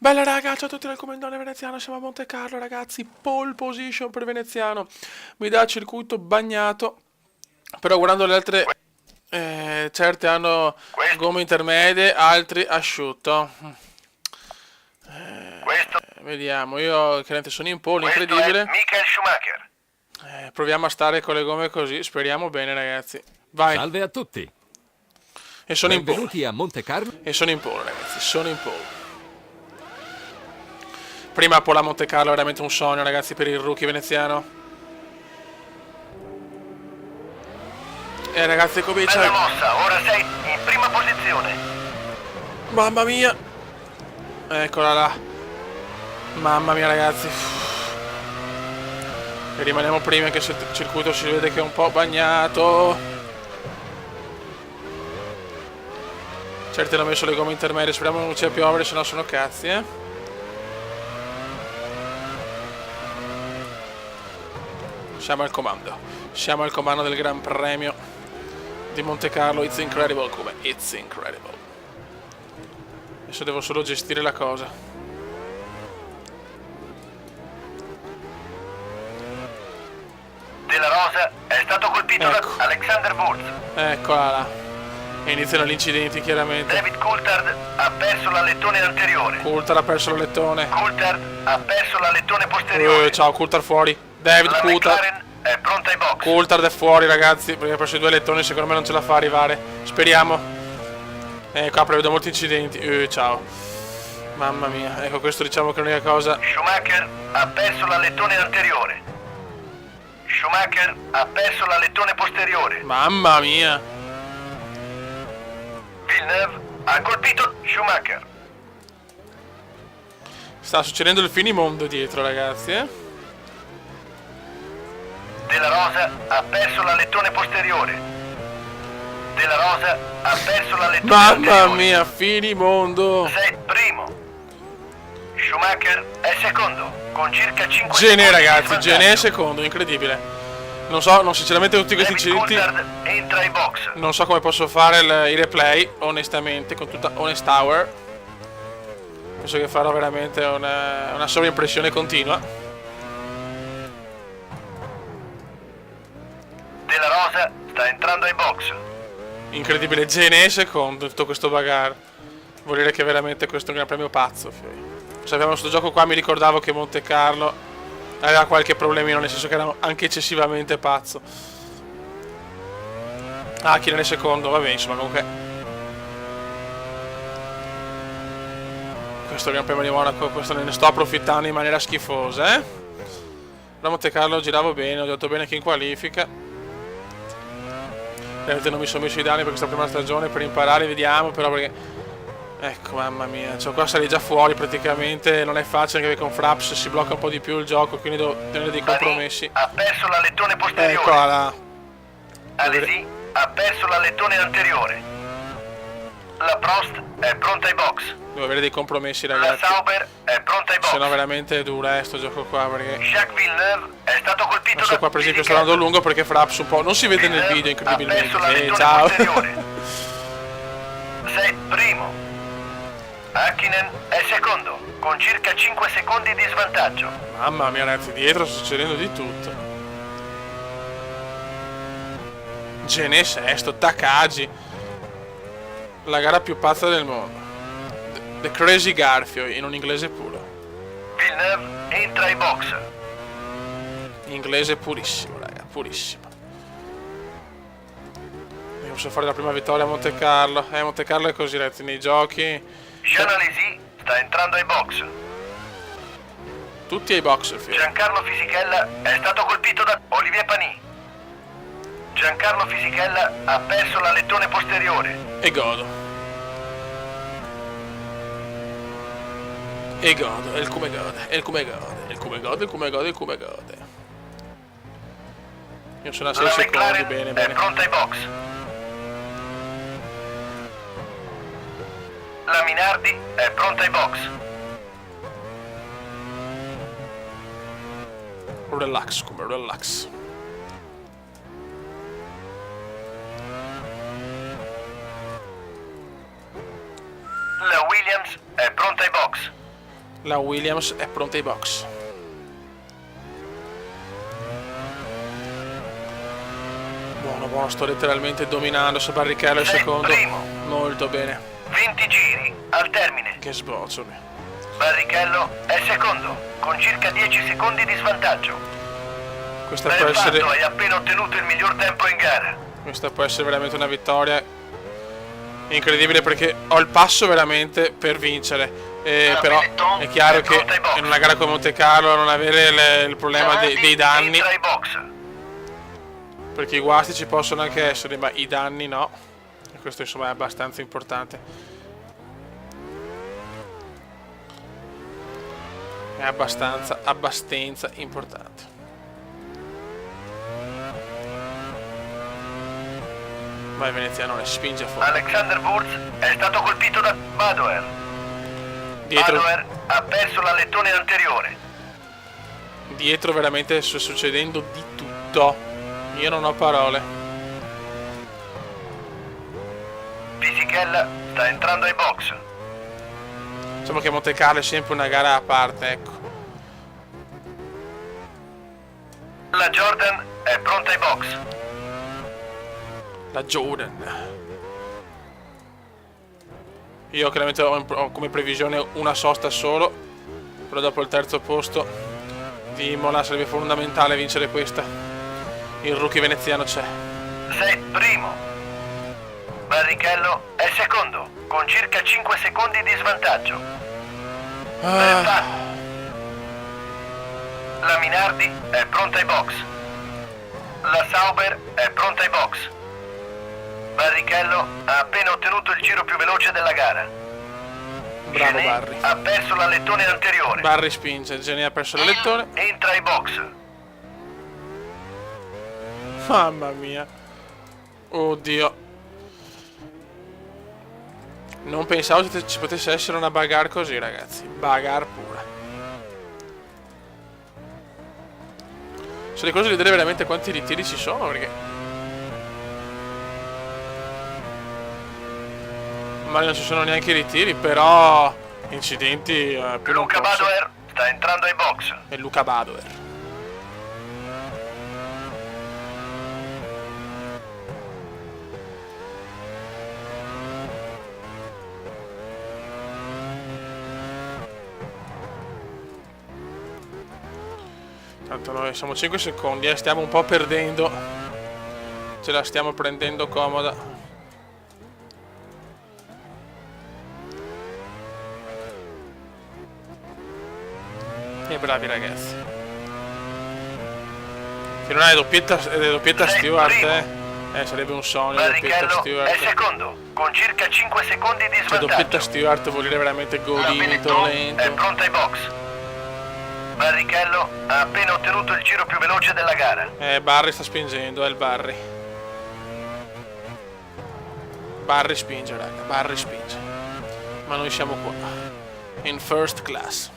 Bella raga, ciao a tutti dal comandante veneziano, siamo a Monte Carlo ragazzi, pole position per veneziano, mi dà circuito bagnato, però guardando le altre, certe hanno Questo, gomme intermedie, altri asciutto. questo, Vediamo, io chiaramente sono in pole, questo è incredibile, Michael Schumacher. proviamo a stare con le gomme così, speriamo bene ragazzi, vai, Salve a tutti, e sono in pole, benvenuti a Monte Carlo. e sono in pole ragazzi, sono in pole. Prima pole a Monte Carlo è veramente un sogno ragazzi per il rookie veneziano. E ragazzi Bella comincia. mossa, ora sei in prima posizione. Mamma mia. Eccola là. Mamma mia ragazzi. E rimaniamo primi anche se il circuito si vede che è un po' bagnato. Certi hanno messo le gomme intermedie, speriamo non ci sia piovere, sennò sono cazzi, Siamo al comando. Siamo al comando del Gran Premio di Monte Carlo. It's incredible come. It's incredible. Adesso devo solo gestire la cosa. Della Rosa è stato colpito Ecco. da Alexander Wurz. Eccola là. E iniziano gli incidenti chiaramente. David Coulthard ha perso l'alettone anteriore. Coulthard ha perso l'alettone. Coulthard ha perso l'alettone posteriore. Ciao Coulthard fuori. David La Coulthard. McLaren è pronta ai box. Coulthard è fuori ragazzi, perché ha preso i due lettoni, secondo me non ce la fa a arrivare. Speriamo. Qua prevedo molti incidenti. Ciao. Mamma mia, ecco questo diciamo che è l'unica cosa. Schumacher ha perso l'alettone anteriore. Schumacher ha perso l'alettone posteriore. Mamma mia. Villeneuve ha colpito Schumacher. Sta succedendo il finimondo dietro ragazzi, Della Rosa ha perso l'alettone posteriore. Della Rosa ha perso l'alettone Mamma anteriore. mia, finimondo. Sei primo. Schumacher è secondo con circa 5 Gene secondi di ragazzi, svantaggio. Gene è secondo, incredibile. Non so, non sinceramente tutti questi David incidenti Coulthard entra ai box. non so come posso fare i replay, onestamente, con tutta honest hour. Penso che farò veramente una sovraimpressione continua. Della Rosa sta entrando ai box. Incredibile, Gene è secondo in tutto questo bagarre. Vuol dire che veramente questo è un gran premio pazzo, fioi. Sappiamo questo gioco qua, mi ricordavo che Monte Carlo aveva qualche problemino, nel senso che era anche eccessivamente pazzo. Ah, chi non è secondo? Vabbè, insomma, comunque. Questo Gran Premio di Monaco, questo ne sto approfittando in maniera schifosa, Da Monte Carlo giravo bene, ho detto bene che in qualifica. Realmente non mi sono messo i danni per questa prima stagione per imparare, vediamo, però perché. Ecco, mamma mia, cioè qua sarei già fuori praticamente, non è facile anche perché con Fraps si blocca un po' di più il gioco, quindi devo tenere dei compromessi. Ha perso l'alettone posteriore. Eccola là. Alesi ha perso l'alettone anteriore. La Prost è pronta ai box. Devo avere dei compromessi La ragazzi, Sauber è pronta ai box. se no veramente è dura sto gioco qua perché. Jacques Villeneuve è stato colpito Adesso da qua per esempio sto andando lungo perché Fraps un po'. Non si vede nel video Ha perso incredibilmente. l'alettone Ciao. posteriore. Sei primo. Hakkinen è secondo con circa 5 secondi di svantaggio. Mamma mia ragazzi, dietro sta succedendo di tutto. Gene sesto, Takagi. La gara più pazza del mondo. The Crazy Garfio, in un inglese puro. Villeneuve entra ai box. Inglese purissimo, raga, purissimo. Io posso fare la prima vittoria a Monte Carlo. Monte Carlo è così, ragazzi, nei giochi. Jean Alesi sta entrando ai box. Tutti ai box, figlio. Giancarlo Fisichella è stato colpito da Olivier Panis. Giancarlo Fisichella ha perso l'alettone posteriore. E godo. E godo, e il come gode, e il come gode, e il come gode, il come gode, il come gode. Io sono a 6 La secondi, McLaren bene, è bene. pronta ai box. La Minardi è pronta ai box. Relax, come relax. La Williams è pronta ai box. La Williams è pronta ai box. Buono, buono, sto letteralmente dominando su Barrichello il Sei secondo. primo. Molto bene. 20 giri al termine. Che sboccioli. Barrichello è secondo, con circa 10 secondi di svantaggio. Questa può Ben essere... fatto, hai appena ottenuto il miglior tempo in gara. Questa può essere veramente una vittoria incredibile perché ho il passo veramente per vincere. Però è chiaro che in una gara come Monte Carlo non avere il problema dei danni, Entra ai box. perché i guasti ci possono anche essere, ma i danni no. E questo insomma è abbastanza importante. È abbastanza importante. Vai veneziano, spinge a fondo. Alexander Wurz è stato colpito da Badoer. Dietro, Badoer ha perso l'alettone anteriore. dietro veramente sta succedendo di tutto. Io non ho parole. Fisichella sta entrando ai box. Diciamo che Monte Carlo è sempre una gara a parte, ecco. La Jordan è pronta ai box. La Jordan. Io chiaramente ho come previsione una sosta solo, però dopo il terzo posto di Imola sarebbe fondamentale vincere questa. Il rookie veneziano c'è. Sei primo. Barrichello è secondo, con circa 5 secondi di svantaggio. Ben fatto. La Minardi è pronta ai box. La Sauber è pronta ai box. Barrichello ha appena ottenuto il giro più veloce della gara. Bravo Gené Barry. ha perso l'alettone anteriore. Barry spinge, Gené ha perso l'alettone. Entra ai box. Mamma mia. Oddio. Non pensavo ci potesse essere una bagarre così, ragazzi. Bagarre pura. Sono curioso di vedere veramente quanti ritiri ci sono, perché magari non ci sono neanche i ritiri, però incidenti più non Luca posso. Badoer sta entrando ai box. E Luca Badoer. Tanto noi siamo 5 secondi e stiamo un po' perdendo. Ce la stiamo prendendo comoda. E bravi ragazzi. Se non hai doppietta Stewart, sarebbe un sogno. Doppietta Barrichello è Stewart. secondo, con circa 5 secondi di Cioè, doppietta svantaggio. Stewart vuol dire veramente La godimento Benetton è lento. pronta ai box. Barrichello ha appena ottenuto il giro più veloce della gara. Barry sta spingendo, è il Barry. Barry spinge, raga, Barry spinge. Ma noi siamo qua. In first class.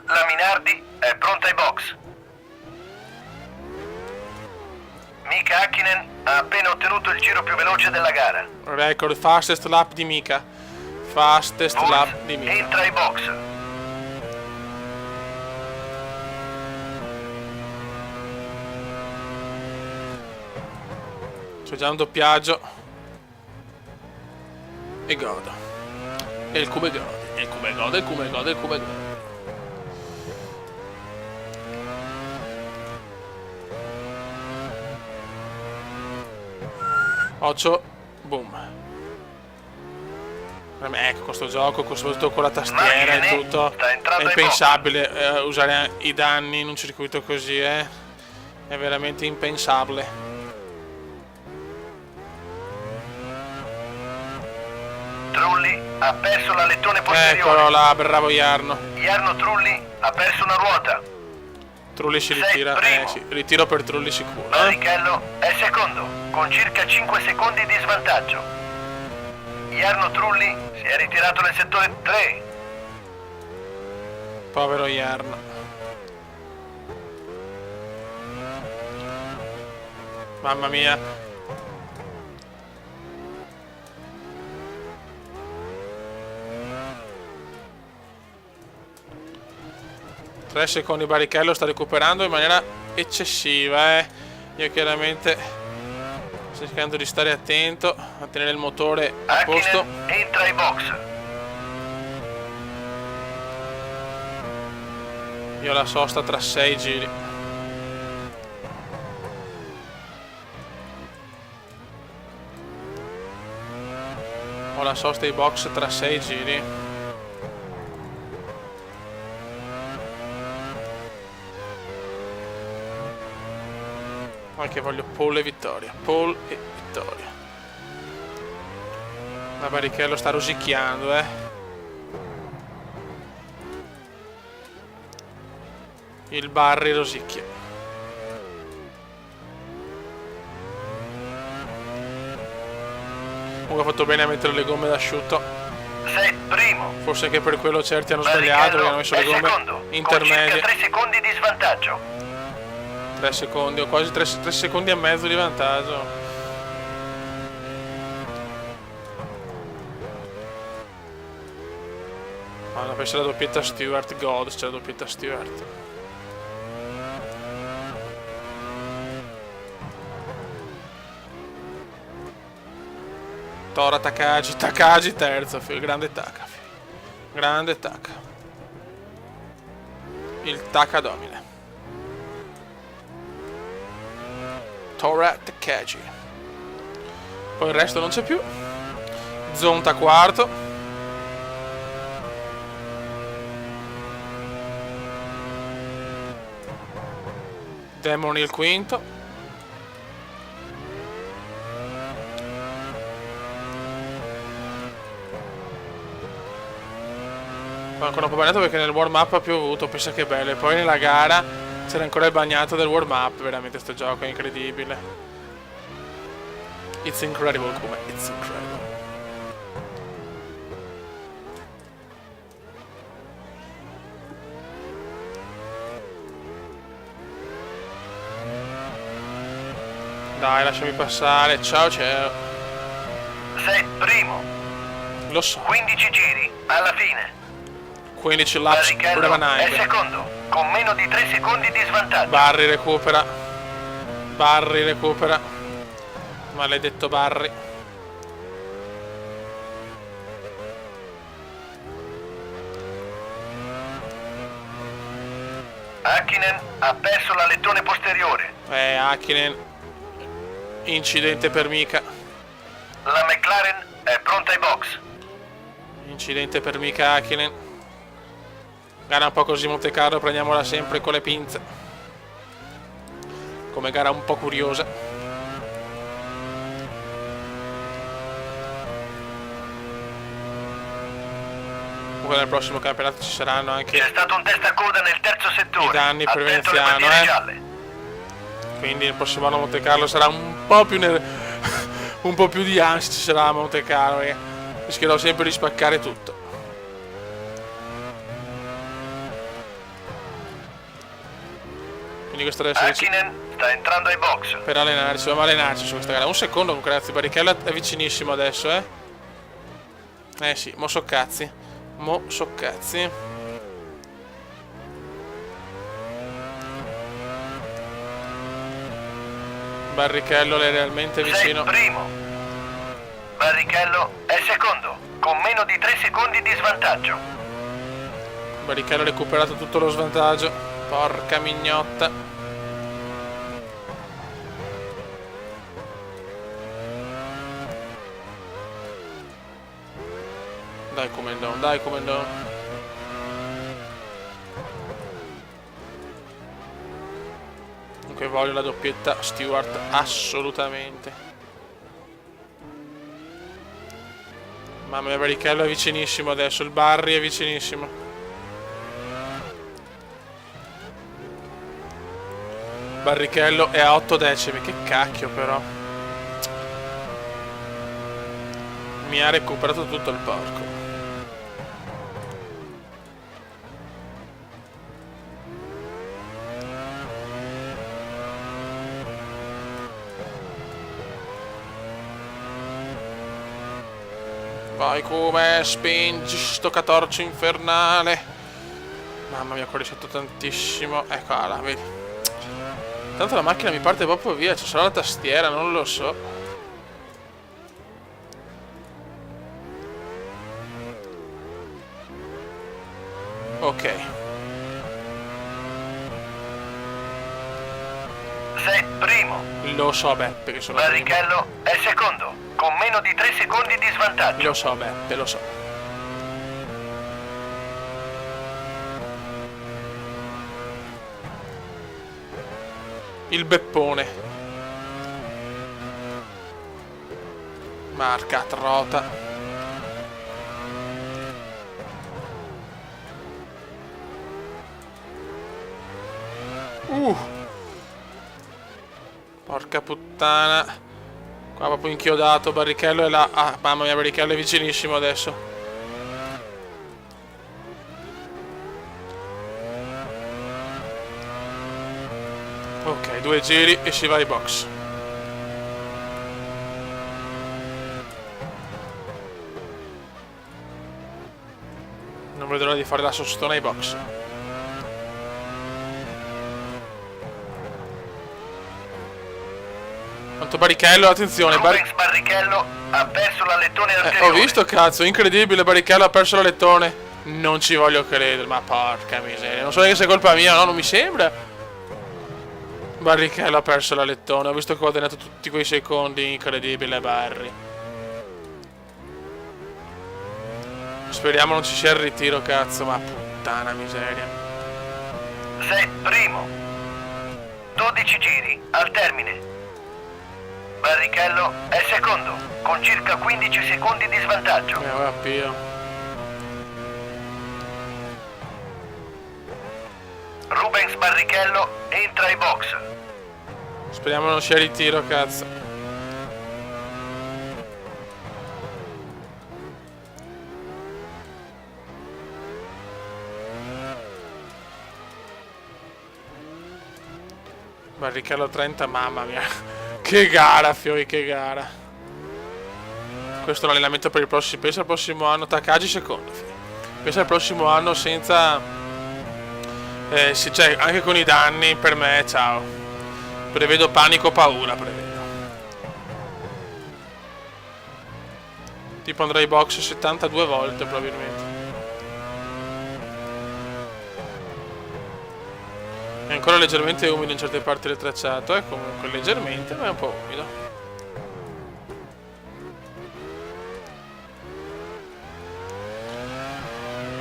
La Minardi è pronta ai box. Mika Hakkinen ha appena ottenuto il giro più veloce della gara. Record fastest lap di Mika. Fastest Wurz lap di Mika. entra ai box. C'è già un doppiaggio. E godo. E il Cube gode. E il Cube gode, il Cube gode, il Cube gode. Occhio. Boom. Ecco, questo gioco, soprattutto con la tastiera e tutto, è impensabile usare i danni in un circuito così, È veramente impensabile. Trulli ha perso l'alettone posteriore. Eccolo là, bravo Jarno. Jarno Trulli ha perso una ruota. Trulli si Sei ritira, primo. sì, ritiro per Trulli sicuro. Barrichello è secondo, con circa 5 secondi di svantaggio. Jarno Trulli si è ritirato nel settore 3. Povero Jarno. Mamma mia. 3 secondi Barrichello, sta recuperando in maniera eccessiva, Io chiaramente sto cercando di stare attento a tenere il motore a posto. Hakkinen entra ai box. Io la sosta tra 6 giri. Ho la sosta ai box tra 6 giri. Ma che voglio pole e vittoria. Pole e vittoria. La Barrichello sta rosicchiando, Il Barri rosicchia. Comunque ha fatto bene a mettere le gomme d'asciutto. Sei primo. Forse che per quello certi hanno sbagliato perché hanno messo le gomme intermedie. Con circa 3 secondi di svantaggio. 3 secondi, o quasi 3 secondi e mezzo di vantaggio. Ah, no, penso alla doppietta Stewart, God, c'è la doppietta Stewart. Tora Takagi, Takagi terzo, grande Taka, grande Taka. Il Taka domina. Tora Takagi. Poi il resto non c'è più. Zonta quarto. Demon il quinto. Ancora un po' bagnato perché nel warm up ha piovuto, pensa che bello. E poi nella gara c'era ancora il bagnato del warm up. Veramente sto gioco è incredibile. It's incredible come it's incredible. Dai, lasciami passare. Ciao ciao. Sei primo. Lo so. 15 giri alla fine. 15 laps per Barrichello è Nine. secondo, con meno di 3 secondi di svantaggio. Barri recupera. Barri recupera. Maledetto Barri. Hakkinen ha perso l'alettone posteriore. Hakkinen. Incidente per Mika. La McLaren è pronta ai box. Incidente per Mika Hakkinen. Gara un po' così Monte Carlo, prendiamola sempre con le pinze. Come gara un po' curiosa. Comunque nel prossimo campionato ci saranno anche C'è stato un testacoda nel terzo settore. i danni per Attento alle Veneziano, bandiere gialle. Quindi il prossimo anno Monte Carlo sarà un po' più un po' più di ansia ci sarà a Monte Carlo, rischierò sempre di spaccare tutto. Quindi questo deve essere Hakkinen sta entrando ai box. per allenarci, dobbiamo allenarci su questa gara. Un secondo con grazie, Barrichello è vicinissimo adesso, sì, mo so cazzi. Mo so cazzi. Barrichello è realmente vicino. Sei primo. Barrichello è secondo, con meno di 3 secondi di svantaggio. Barrichello ha recuperato tutto lo svantaggio. Porca mignotta. Dai Comendon, dai Comendon. Comunque voglio la doppietta Stewart assolutamente. Mamma mia, Barrichello è vicinissimo adesso, il Barry è vicinissimo. Barrichello è a 8 decimi, che cacchio però. Mi ha recuperato tutto il porco. Vai come spingi sto catorcio infernale. Mamma mia, qua risotto tantissimo. Eccola, vedi. Tanto la macchina mi parte proprio via. C'è solo la tastiera, non lo so. Ok. Sei primo. Lo so, Beppe, che sono primo. Barrichello è secondo, con meno di 3 secondi di svantaggio. Lo so, Beppe, lo so. Il Beppone. Marca trota. Porca puttana. Qua proprio inchiodato. Barrichello è là. Ah, mamma mia, Barrichello è vicinissimo adesso. Ok, 2 giri e si va ai box. Non vedo l'ora di fare la sostona ai box. Quanto Barrichello, attenzione. Rubens Barrichello ha perso l'alettone anteriore. Ho visto, cazzo, incredibile. Barrichello ha perso l'alettone. Non ci voglio credere, ma porca miseria. Non so neanche se è colpa mia, no? Non mi sembra. Barrichello ha perso l'alettone. Ho visto che ho guadagnato tutti quei secondi. Incredibile, Barry. Speriamo non ci sia il ritiro, cazzo. Ma puttana miseria. Sei primo. 12 giri al termine. Barrichello è secondo, con circa 15 secondi di svantaggio. Ora Pio. Rubens Barrichello entra ai box. Speriamo non sia ritiro, cazzo. Barrichello 30, mamma mia. Che gara, fioi, che gara. Questo è l'allenamento per il prossimo. Pensa al prossimo anno. Takagi secondo, fioi. Pensa al prossimo anno senza... sì, cioè, anche con i danni, per me, ciao. Prevedo panico, paura, prevedo. Tipo andrei box 72 volte, probabilmente. È ancora leggermente umido in certe parti del tracciato, comunque leggermente, ma è un po' umido.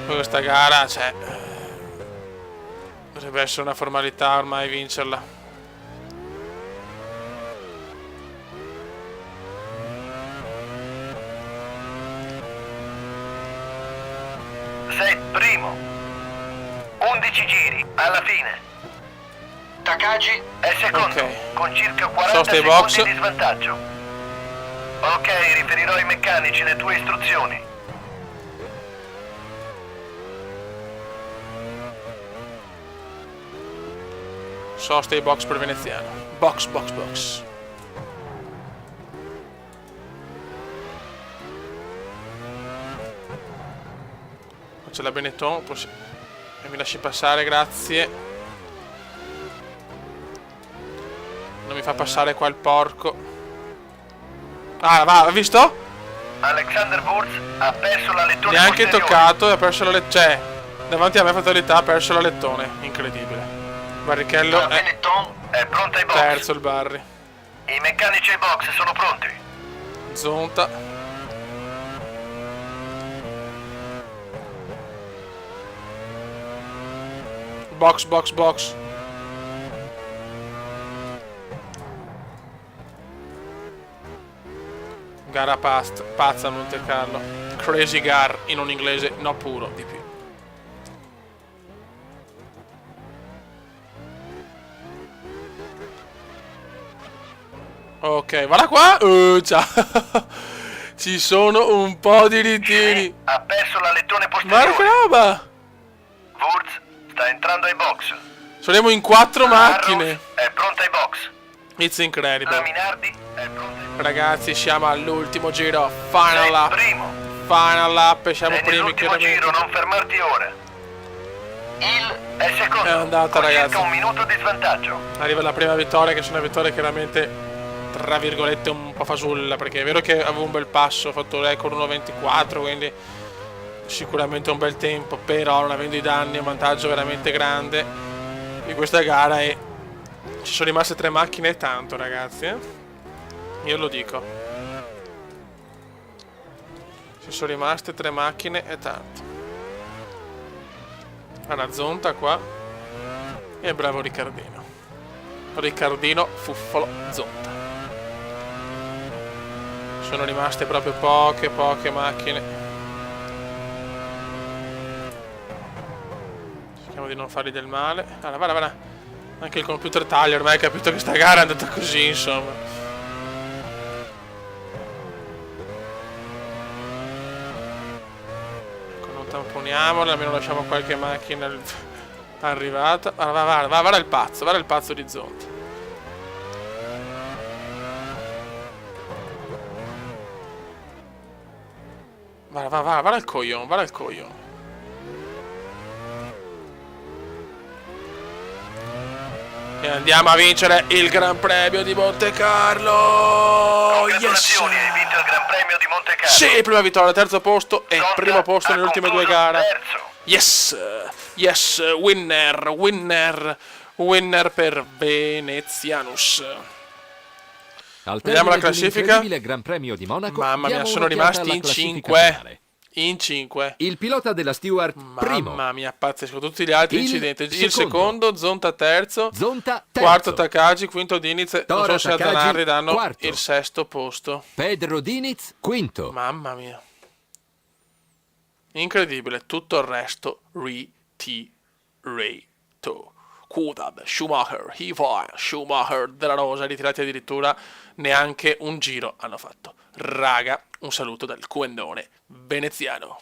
Poi questa gara, cioè, dovrebbe essere una formalità ormai vincerla. Sei primo. 11 giri alla fine. Takagi è secondo, Ok. con circa 40 Sosta ai secondi box. di svantaggio. Ok, riferirò ai meccanici le tue istruzioni. Sosta ai box per Veneziano. Box, box, box. C'è la Benetton, e mi lasci passare, grazie. Non mi fa passare qua il porco. Ah, va, ha visto? Alexander Wurz ha perso la lettone Neanche posteriore. toccato e ha perso la lettone. Cioè, davanti a me fatalità, ha perso la lettone. Incredibile. Barrichello La è Benetton è pronta ai box. terzo il Barry. I meccanici ai box sono pronti. Zonta. Box, box, box. Gara pazza a Monte Carlo. Crazy Gar in un inglese no puro di più. Ok, guarda qua. Ciao. Ci sono un po' di ritiri. Ha perso la lettone posteriore. Guarda che roba. Wurz sta entrando ai box. Saremo in 4 macchine. Arrows è pronta ai box. It's incredible. Minardi è pronta ai box. Ragazzi, siamo all'ultimo giro. Final Sei lap. primo. Final lap. Siamo Sei primi nell'ultimo chiaramente. giro, non fermarti ora. Il è secondo. È andata, con ragazzi. circa un minuto di svantaggio. Arriva la prima vittoria, che è una vittoria chiaramente, tra virgolette, un po' fasulla, perché è vero che avevo un bel passo, ho fatto record 1.24, quindi sicuramente un bel tempo, però non avendo i danni è un vantaggio veramente grande di questa gara e ci sono rimaste 3 macchine e tanto, ragazzi, io lo dico. Ci sono rimaste 3 macchine e tanto. Una zonta qua e bravo Riccardino Fuffolo Zonta. Sono rimaste proprio poche macchine. Cerchiamo di non fargli del male. Allora, va. Anche il computer taglia, ormai hai capito che sta gara è andata così, insomma. Ecco, non tamponiamola, almeno lasciamo qualche macchina arrivata. Allora, va il pazzo di Zonta. Va il coglione. E andiamo a vincere il Gran Premio di Monte Carlo. Congratulazioni, hai vinto il Gran Premio di Monte Carlo. Sì, prima vittoria, terzo posto e Zonta primo posto ha nelle ultime 2 concluso gare. terzo. Yes, winner per Venezianus. Al Vediamo la termine di un classifica. incredibile Gran Premio di Monaco, Mamma mia, diamo sono un'occhiata rimasti alla in classifica 5. finale. In 5. Il pilota della Stewart primo, Mamma mia, pazzesco. Tutti gli altri Il incidenti. Il secondo. secondo, Zonta terzo. Zonta terzo, Quarto Takagi, quinto Diniz. Non Tora so se a Takagi, Zanardi danno quarto. il sesto posto. Pedro Diniz quinto, Mamma mia. Incredibile. Tutto il resto ritirato. Kudab, Schumacher, Ivan, Schumacher, Della Rosa, ritirati addirittura neanche un giro hanno fatto. Raga, un saluto dal Quendone veneziano.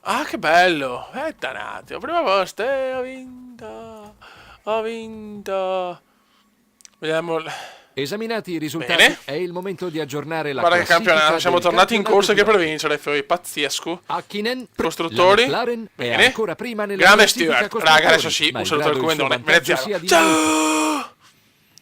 Ah, che bello! Danati, prima posto, ho vinto. Vediamo. esaminati i risultati, Bene. è il momento di aggiornare la Guarda che classifica campionato, siamo del tornati in campionato corsa che per piloti. vincere, Foi, pazzesco. Hakkinen, Costruttori, la McLaren è bene. ancora prima nella Grande classifica Stewart, costruttori, raga, adesso sì, un saluto malgrado al il suo Comendone vantaggio veneziano. sia di Ciao!